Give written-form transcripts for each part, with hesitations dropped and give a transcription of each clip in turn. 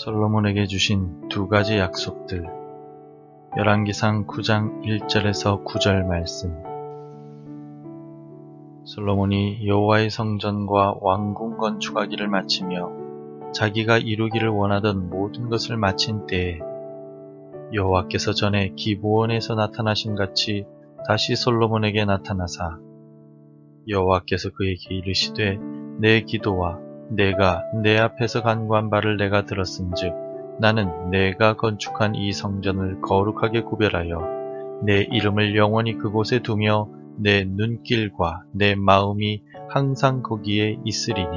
솔로몬에게 주신 두 가지 약속들. 열왕기상 9장 1절에서 9절 말씀. 솔로몬이 여호와의 성전과 왕궁 건축하기를 마치며 자기가 이루기를 원하던 모든 것을 마친 때에 여호와께서 전에 기브온에서 나타나신 같이 다시 솔로몬에게 나타나사 여호와께서 그에게 이르시되 내 기도와 내가 내 앞에서 간구한 바를 내가 들었은즉 나는 내가 건축한 이 성전을 거룩하게 구별하여 내 이름을 영원히 그곳에 두며 내 눈길과 내 마음이 항상 거기에 있으리니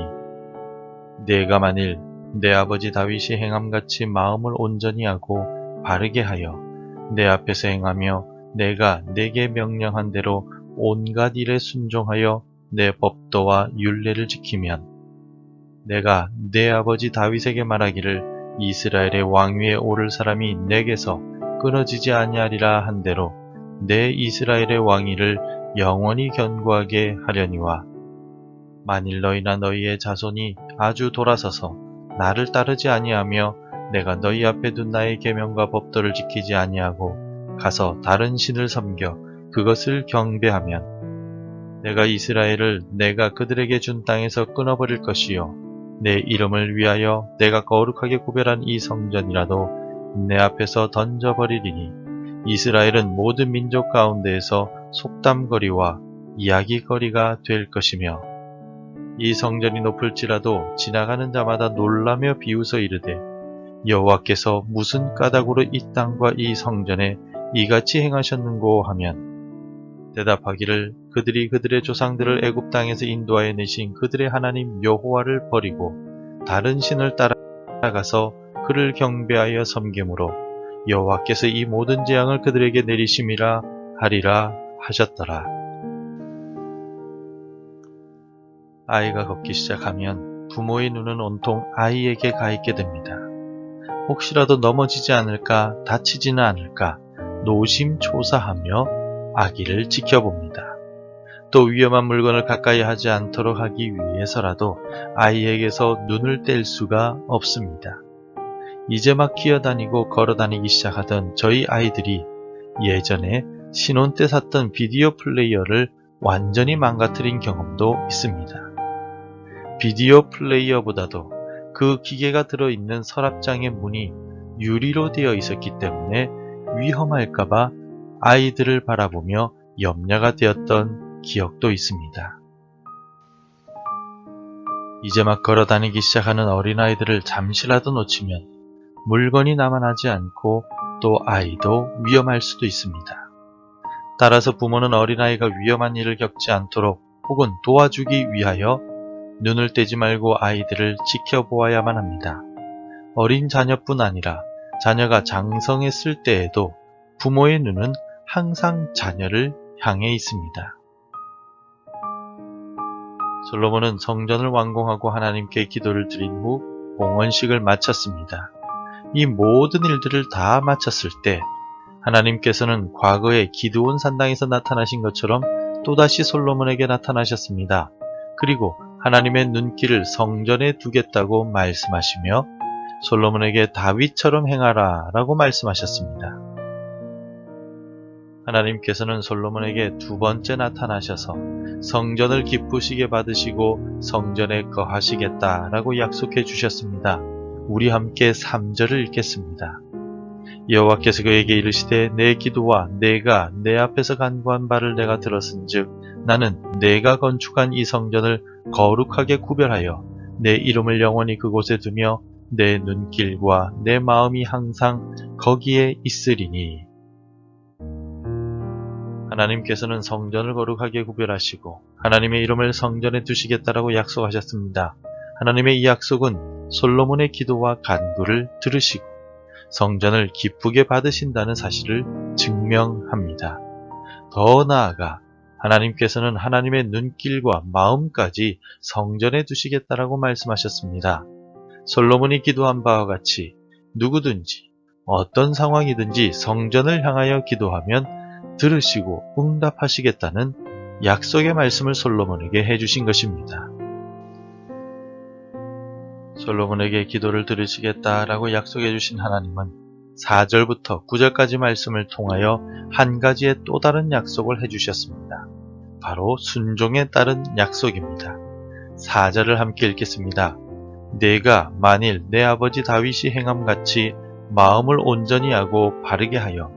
내가 만일 내 아버지 다윗이 행함같이 마음을 온전히 하고 바르게 하여 내 앞에서 행하며 내가 내게 명령한 대로 온갖 일에 순종하여 내 법도와 율례를 지키면 내가 내 아버지 다윗에게 말하기를 이스라엘의 왕위에 오를 사람이 내게서 끊어지지 아니하리라 한 대로 내 이스라엘의 왕위를 영원히 견고하게 하려니와 만일 너희나 너희의 자손이 아주 돌아서서 나를 따르지 아니하며 내가 너희 앞에 둔 나의 계명과 법도를 지키지 아니하고 가서 다른 신을 섬겨 그것을 경배하면 내가 이스라엘을 내가 그들에게 준 땅에서 끊어버릴 것이요 내 이름을 위하여 내가 거룩하게 구별한 이 성전이라도 내 앞에서 던져버리리니 이스라엘은 모든 민족 가운데에서 속담거리와 이야기거리가 될 것이며 이 성전이 높을지라도 지나가는 자마다 놀라며 비웃어 이르되 여호와께서 무슨 까닭으로 이 땅과 이 성전에 이같이 행하셨는고 하면 대답하기를 그들이 그들의 조상들을 애굽 땅에서 인도하여 내신 그들의 하나님 여호와를 버리고 다른 신을 따라가서 그를 경배하여 섬김으로 여호와께서 이 모든 재앙을 그들에게 내리심이라 하리라 하셨더라. 아이가 걷기 시작하면 부모의 눈은 온통 아이에게 가 있게 됩니다. 혹시라도 넘어지지 않을까 다치지는 않을까 노심초사하며 아기를 지켜봅니다. 또 위험한 물건을 가까이 하지 않도록 하기 위해서라도 아이에게서 눈을 뗄 수가 없습니다. 이제 막 기어다니고 걸어다니기 시작하던 저희 아이들이 예전에 신혼 때 샀던 비디오 플레이어를 완전히 망가뜨린 경험도 있습니다. 비디오 플레이어보다도 그 기계가 들어있는 서랍장의 문이 유리로 되어 있었기 때문에 위험할까봐 아이들을 바라보며 염려가 되었던 기억도 있습니다. 이제 막 걸어다니기 시작하는 어린아이들을 잠시라도 놓치면 물건이 남아나지 않고 또 아이도 위험할 수도 있습니다. 따라서 부모는 어린아이가 위험한 일을 겪지 않도록 혹은 도와주기 위하여 눈을 떼지 말고 아이들을 지켜보아야만 합니다. 어린 자녀뿐 아니라 자녀가 장성했을 때에도 부모의 눈은 항상 자녀를 향해 있습니다. 솔로몬은 성전을 완공하고 하나님께 기도를 드린 후 봉헌식을 마쳤습니다. 이 모든 일들을 다 마쳤을 때 하나님께서는 과거에 기드온 산당에서 나타나신 것처럼 또다시 솔로몬에게 나타나셨습니다. 그리고 하나님의 눈길을 성전에 두겠다고 말씀하시며 솔로몬에게 다윗처럼 행하라 라고 말씀하셨습니다. 하나님께서는 솔로몬에게 두 번째 나타나셔서 성전을 기쁘시게 받으시고 성전에 거하시겠다라고 약속해 주셨습니다. 우리 함께 3절을 읽겠습니다. 여호와께서 그에게 이르시되 내 기도와 내가 내 앞에서 간구한 바를 내가 들었은즉 나는 내가 건축한 이 성전을 거룩하게 구별하여 내 이름을 영원히 그곳에 두며 내 눈길과 내 마음이 항상 거기에 있으리니. 하나님께서는 성전을 거룩하게 구별하시고 하나님의 이름을 성전에 두시겠다라고 약속하셨습니다. 하나님의 이 약속은 솔로몬의 기도와 간구를 들으시고 성전을 기쁘게 받으신다는 사실을 증명합니다. 더 나아가 하나님께서는 하나님의 눈길과 마음까지 성전에 두시겠다라고 말씀하셨습니다. 솔로몬이 기도한 바와 같이 누구든지 어떤 상황이든지 성전을 향하여 기도하면 들으시고 응답하시겠다는 약속의 말씀을 솔로몬에게 해주신 것입니다. 솔로몬에게 기도를 들으시겠다라고 약속해 주신 하나님은 4절부터 9절까지 말씀을 통하여 한 가지의 또 다른 약속을 해주셨습니다. 바로 순종에 따른 약속입니다. 4절을 함께 읽겠습니다. 내가 만일 내 아버지 다윗이 행함같이 마음을 온전히 하고 바르게 하여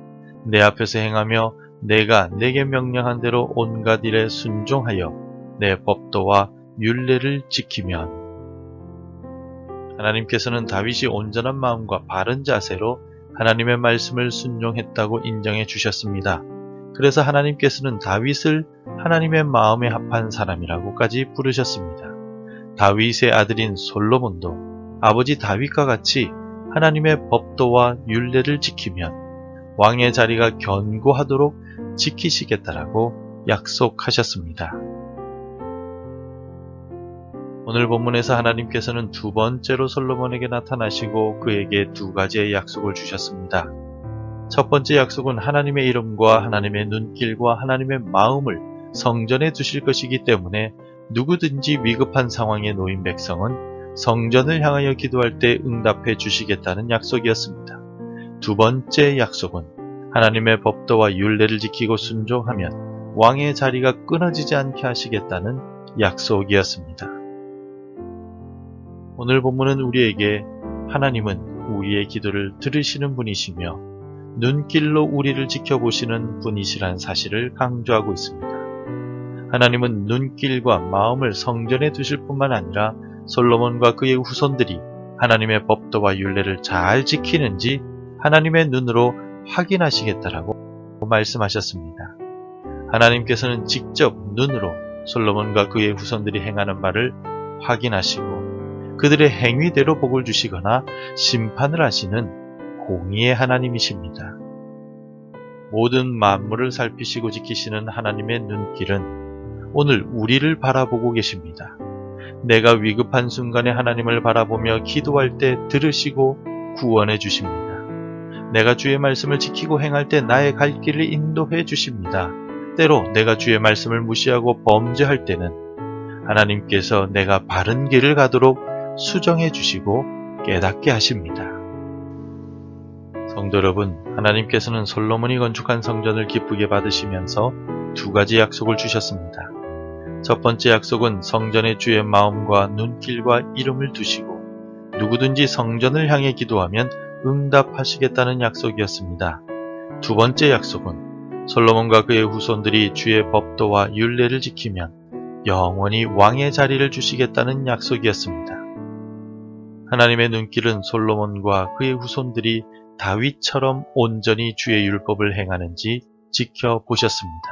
내 앞에서 행하며 내가 내게 명령한 대로 온갖 일에 순종하여 내 법도와 율례를 지키면. 하나님께서는 다윗이 온전한 마음과 바른 자세로 하나님의 말씀을 순종했다고 인정해 주셨습니다. 그래서 하나님께서는 다윗을 하나님의 마음에 합한 사람이라고까지 부르셨습니다. 다윗의 아들인 솔로몬도 아버지 다윗과 같이 하나님의 법도와 율례를 지키면 왕의 자리가 견고하도록 지키시겠다라고 약속하셨습니다. 오늘 본문에서 하나님께서는 두 번째로 솔로몬에게 나타나시고 그에게 두 가지의 약속을 주셨습니다. 첫 번째 약속은 하나님의 이름과 하나님의 눈길과 하나님의 마음을 성전에 두실 것이기 때문에 누구든지 위급한 상황에 놓인 백성은 성전을 향하여 기도할 때 응답해 주시겠다는 약속이었습니다. 두 번째 약속은 하나님의 법도와 율례를 지키고 순종하면 왕의 자리가 끊어지지 않게 하시겠다는 약속이었습니다. 오늘 본문은 우리에게 하나님은 우리의 기도를 들으시는 분이시며 눈길로 우리를 지켜보시는 분이시라는 사실을 강조하고 있습니다. 하나님은 눈길과 마음을 성전에 두실 뿐만 아니라 솔로몬과 그의 후손들이 하나님의 법도와 율례를 잘 지키는지 하나님의 눈으로 확인하시겠다라고 말씀하셨습니다. 하나님께서는 직접 눈으로 솔로몬과 그의 후손들이 행하는 바를 확인하시고 그들의 행위대로 복을 주시거나 심판을 하시는 공의의 하나님이십니다. 모든 만물을 살피시고 지키시는 하나님의 눈길은 오늘 우리를 바라보고 계십니다. 내가 위급한 순간에 하나님을 바라보며 기도할 때 들으시고 구원해 주십니다. 내가 주의 말씀을 지키고 행할 때 나의 갈 길을 인도해 주십니다. 때로 내가 주의 말씀을 무시하고 범죄할 때는 하나님께서 내가 바른 길을 가도록 수정해 주시고 깨닫게 하십니다. 성도 여러분, 하나님께서는 솔로몬이 건축한 성전을 기쁘게 받으시면서 두 가지 약속을 주셨습니다. 첫 번째 약속은 성전에 주의 마음과 눈길과 이름을 두시고 누구든지 성전을 향해 기도하면 응답하시겠다는 약속이었습니다. 두 번째 약속은 솔로몬과 그의 후손들이 주의 법도와 율례를 지키면 영원히 왕의 자리를 주시겠다는 약속이었습니다. 하나님의 눈길은 솔로몬과 그의 후손들이 다윗처럼 온전히 주의 율법을 행하는지 지켜보셨습니다.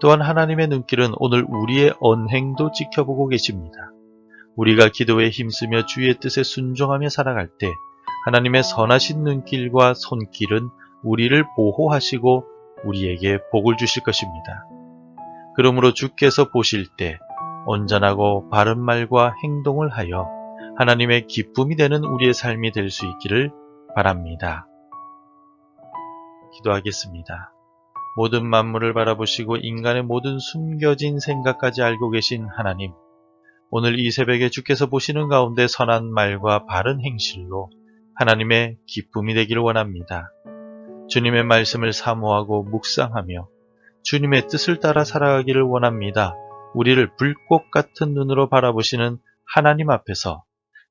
또한 하나님의 눈길은 오늘 우리의 언행도 지켜보고 계십니다. 우리가 기도에 힘쓰며 주의 뜻에 순종하며 살아갈 때 하나님의 선하신 눈길과 손길은 우리를 보호하시고 우리에게 복을 주실 것입니다. 그러므로 주께서 보실 때 온전하고 바른 말과 행동을 하여 하나님의 기쁨이 되는 우리의 삶이 될 수 있기를 바랍니다. 기도하겠습니다. 모든 만물을 바라보시고 인간의 모든 숨겨진 생각까지 알고 계신 하나님, 오늘 이 새벽에 주께서 보시는 가운데 선한 말과 바른 행실로 하나님의 기쁨이 되기를 원합니다. 주님의 말씀을 사모하고 묵상하며 주님의 뜻을 따라 살아가기를 원합니다. 우리를 불꽃 같은 눈으로 바라보시는 하나님 앞에서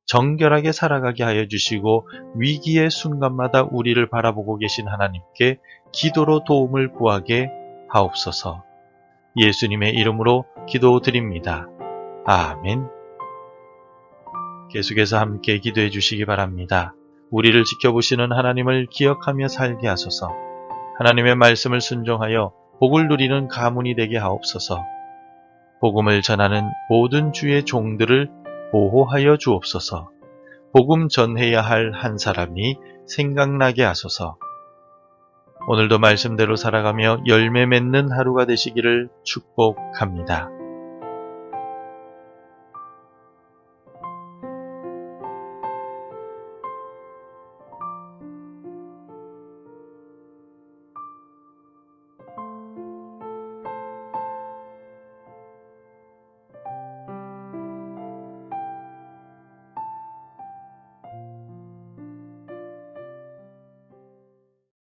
정결하게 살아가게 하여 주시고 위기의 순간마다 우리를 바라보고 계신 하나님께 기도로 도움을 구하게 하옵소서. 예수님의 이름으로 기도드립니다. 아멘. 계속해서 함께 기도해 주시기 바랍니다. 우리를 지켜보시는 하나님을 기억하며 살게 하소서. 하나님의 말씀을 순종하여 복을 누리는 가문이 되게 하옵소서. 복음을 전하는 모든 주의 종들을 보호하여 주옵소서. 복음 전해야 할 한 사람이 생각나게 하소서. 오늘도 말씀대로 살아가며 열매 맺는 하루가 되시기를 축복합니다.